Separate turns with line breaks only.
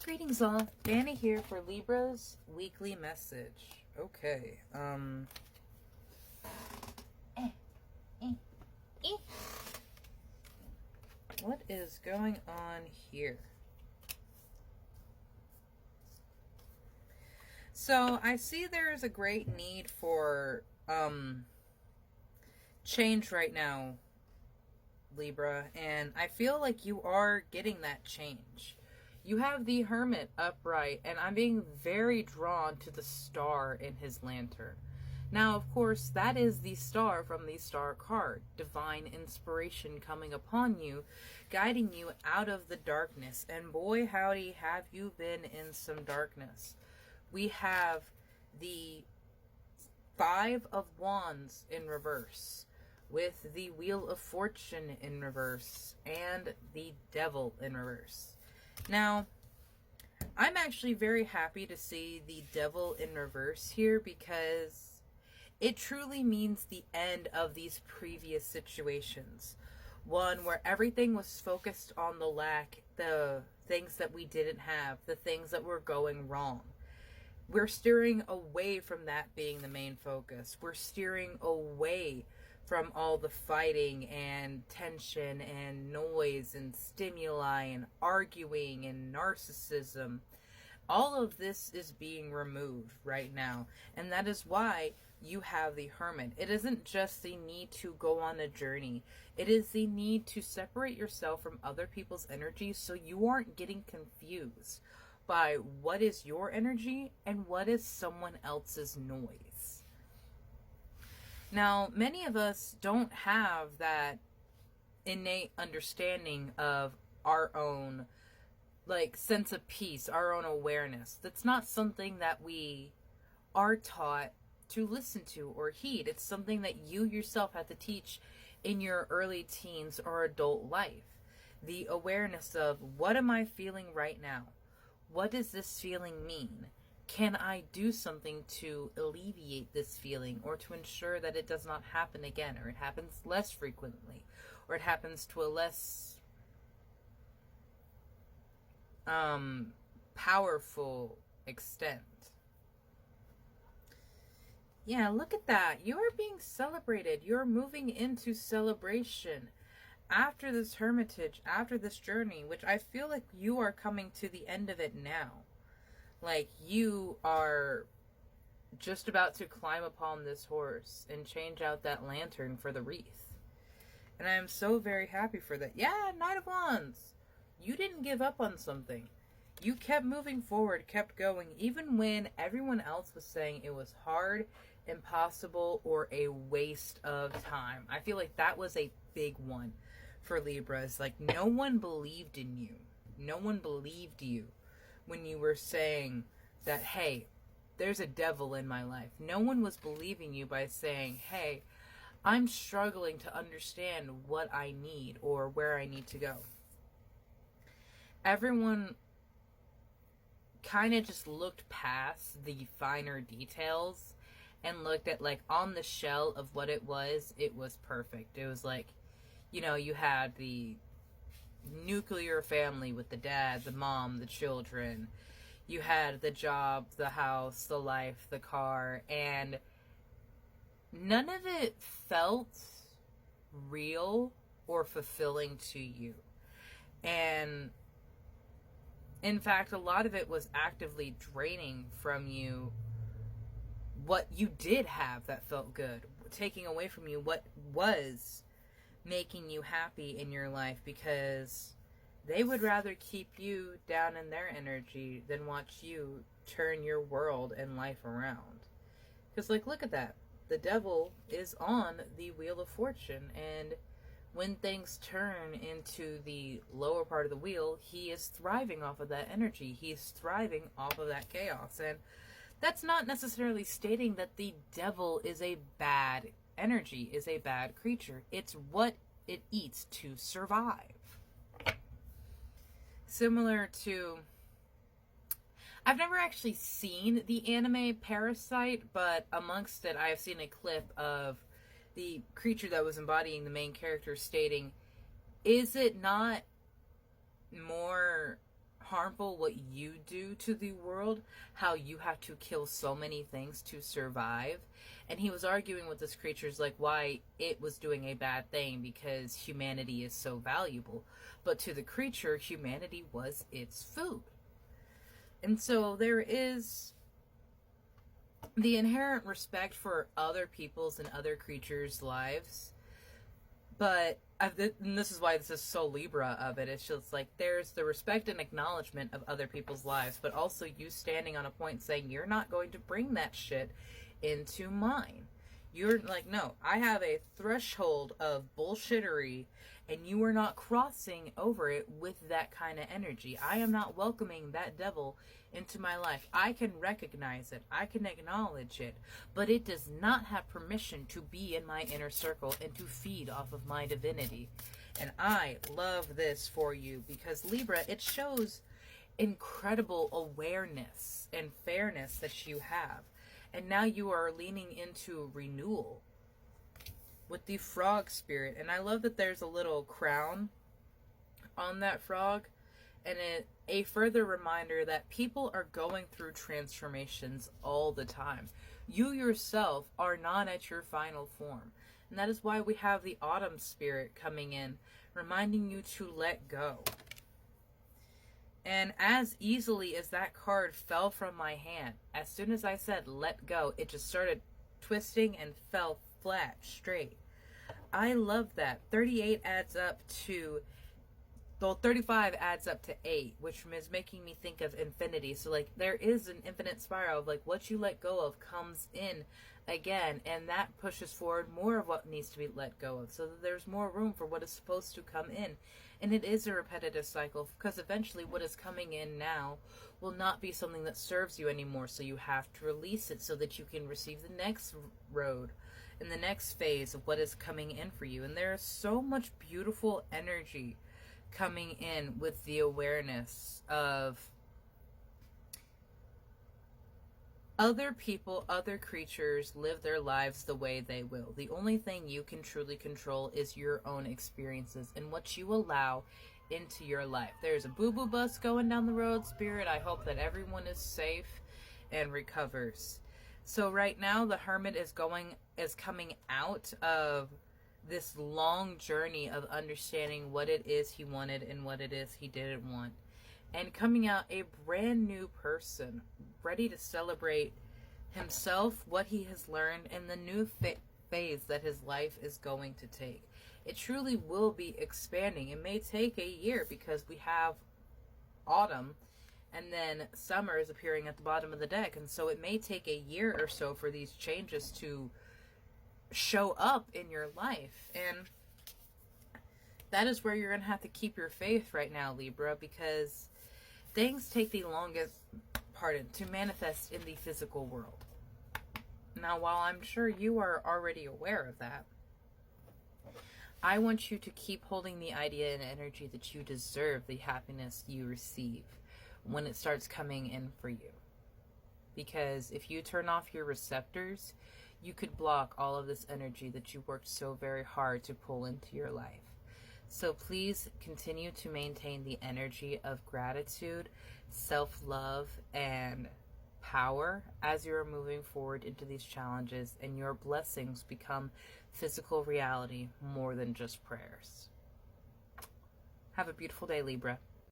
Greetings all, Danny here for Libra's weekly message. Okay, what is going on here? So, I see there is a great need for, change right now, Libra, and I feel like you are getting that change. You have the Hermit upright, and I'm being very drawn to the star in his lantern. Now, of course, that is the star from the star card. Divine inspiration coming upon you, guiding you out of the darkness. And boy, howdy, have you been in some darkness. We have the Five of Wands in reverse, with the Wheel of Fortune in reverse, and the Devil in reverse. Now, I'm actually very happy to see the Devil in reverse here because it truly means the end of these previous situations. One where everything was focused on the lack, the things that we didn't have, the things that were going wrong. We're steering away from that being the main focus. We're steering away from all the fighting and tension and noise and stimuli and arguing and narcissism. All of this is being removed right now. And that is why you have the Hermit. It isn't just the need to go on a journey. It is the need to separate yourself from other people's energy so you aren't getting confused by what is your energy and what is someone else's noise. Now, many of us don't have that innate understanding of our own, sense of peace, our own awareness. That's not something that we are taught to listen to or heed. It's something that you yourself have to teach in your early teens or adult life. The awareness of, what am I feeling right now? What does this feeling mean? Can I do something to alleviate this feeling or to ensure that it does not happen again, or it happens less frequently, or it happens to a less powerful extent? Yeah, look at that. You are being celebrated. You're moving into celebration after this hermitage, after this journey, which I feel like you are coming to the end of it now. Like, you are just about to climb upon this horse and change out that lantern for the wreath. And I am so very happy for that. Yeah, Knight of Wands. You didn't give up on something. You kept moving forward, kept going, even when everyone else was saying it was hard, impossible, or a waste of time. I feel like that was a big one for Libras. Like, no one believed in you. No one believed you when you were saying that, hey, there's a devil in my life. No one was believing you by saying, hey, I'm struggling to understand what I need or where I need to go. Everyone kind of just looked past the finer details and looked at, on the shell of what it was perfect. It was like, you had the nuclear family with the dad, the mom, the children. You had the job, the house, the life, the car, and none of it felt real or fulfilling to you. And in fact, a lot of it was actively draining from you what you did have that felt good, taking away from you what was making you happy in your life, because they would rather keep you down in their energy than watch you turn your world and life around. Because, look at that. The devil is on the Wheel of Fortune, and when things turn into the lower part of the wheel, he is thriving off of that energy. He's thriving off of that chaos. And that's not necessarily stating that the devil is a bad energy, is a bad creature. It's what it eats to survive. Similar to, I've never actually seen the anime Parasite, but amongst it I have seen a clip of the creature that was embodying the main character stating, is it not more harmful what you do to the world, how you have to kill so many things to survive. And he was arguing with this creature's like why it was doing a bad thing because humanity is so valuable. But to the creature, humanity was its food. And so there is the inherent respect for other people's and other creatures' lives. But, and this is why this is so Libra of it, it's just like there's the respect and acknowledgement of other people's lives, but also you standing on a point saying you're not going to bring that shit into mine. You're like, no, I have a threshold of bullshittery, and you are not crossing over it with that kind of energy. I am not welcoming that devil into my life. I can recognize it. I can acknowledge it. But it does not have permission to be in my inner circle and to feed off of my divinity. And I love this for you because Libra, it shows incredible awareness and fairness that you have. And now you are leaning into renewal with the frog spirit. And I love that there's a little crown on that frog. And a further reminder that people are going through transformations all the time. You yourself are not at your final form. And that is why we have the autumn spirit coming in, reminding you to let go. And as easily as that card fell from my hand, as soon as I said let go, it just started twisting and fell flat, straight. I love that. 38 adds up to, well, 35 adds up to 8, which is making me think of infinity. So, like, there is an infinite spiral of, like, what you let go of comes in again, and that pushes forward more of what needs to be let go of, so that there's more room for what is supposed to come in. And it is a repetitive cycle, because eventually what is coming in now will not be something that serves you anymore, so you have to release it so that you can receive the next road and the next phase of what is coming in for you. And there is so much beautiful energy coming in with the awareness of other people, other creatures live their lives the way they will. The only thing you can truly control is your own experiences and what you allow into your life. There's a boo-boo bus going down the road, Spirit. I hope that everyone is safe and recovers. So right now the Hermit is coming out of this long journey of understanding what it is he wanted and what it is he didn't want. And coming out a brand new person, ready to celebrate himself, what he has learned, and the new phase that his life is going to take. It truly will be expanding. It may take a year because we have autumn and then summer is appearing at the bottom of the deck. And so it may take a year or so for these changes to show up in your life. And that is where you're going to have to keep your faith right now, Libra, because things take the longest, to manifest in the physical world. Now, while I'm sure you are already aware of that, I want you to keep holding the idea and energy that you deserve the happiness you receive when it starts coming in for you. Because if you turn off your receptors, you could block all of this energy that you worked so very hard to pull into your life. So please continue to maintain the energy of gratitude, self-love, and power as you are moving forward into these challenges, and your blessings become physical reality more than just prayers. Have a beautiful day, Libra.